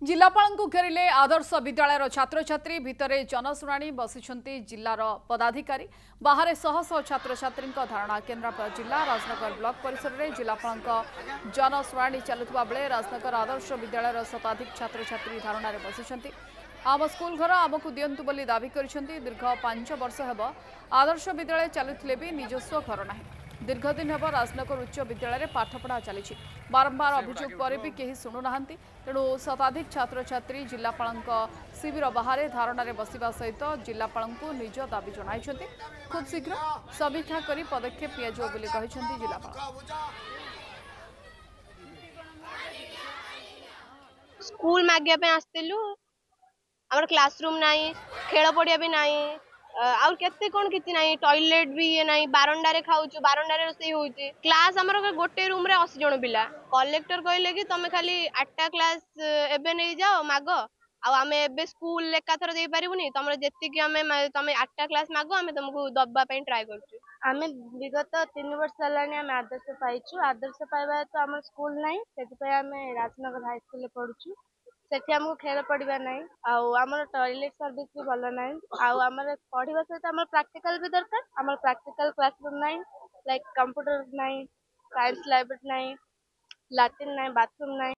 जिलापाल घेरिले आदर्श विद्यालय छात्र छात्री भितर जनशुणी बसी जिलार पदाधिकारी बाहर शह शह छात्र छात्री धारणा केन्द्रापड़ा जिला राजनगर ब्लॉक परिसर में जिलापाल जनशुणी चलुवा बेले राजनगर आदर्श विद्यालय शताधिक छात्र छात्री धारणा बसी आम स्कूल घर आमको दिंतु बोली दावी कर दीर्घ 5 वर्ष हेब आदर्श विद्यालय चलुले भी निजस्व घर ना दीर्घदिन हेब राजनगर उच्च विद्यालय पाठपढ़ा चली बारंबार अभियोग पर भी कहीं शुणुना तेणु शताधिक छात्र छात्री जिलापाल शिविर बाहर धारणा बसवा सहित जिलापाल को निज दावी जन खूब शीघ्र समीक्षा कर पदक्षेप निया जिलापाल। स्कूल मागे आसलु आम क्लासरूम नाई खेल पड़िया भी नाई आउर केते कोन किछि नाई टॉयलेट भी ये नाई बारंडा रे खाउछु बारंडा रे रोसई होउची क्लास हमर गोटे रूम रे 80 जण पिला कलेक्टर कहले कि तमे खाली 8टा क्लास एबे नै जाओ मागो आ आमे एबे स्कूल एकाथर दे पारिबुनी तमरे जेति कि आमे तमे 8टा क्लास मागो आमे तुमको दबा पे ट्राई करछु। आमे विगत 3 वर्ष लानी आमे आदर्श पाइछु आदर्श पाइबा तो हमर स्कूल नै सेति पे आमे राजनगर हाई स्कूल ले पढुछु सेठी हमको खेल पड़िबा नै आमर टॉयलेट सर्विस भी भल नै आमर पढ़िबा सहित आमर प्रैक्टिकल भी दरकार आमर प्रैक्टिकल क्लासरूम नै लाइक कंप्यूटर नै साइंस लैब नै लैट्रिन नै बाथरूम नै।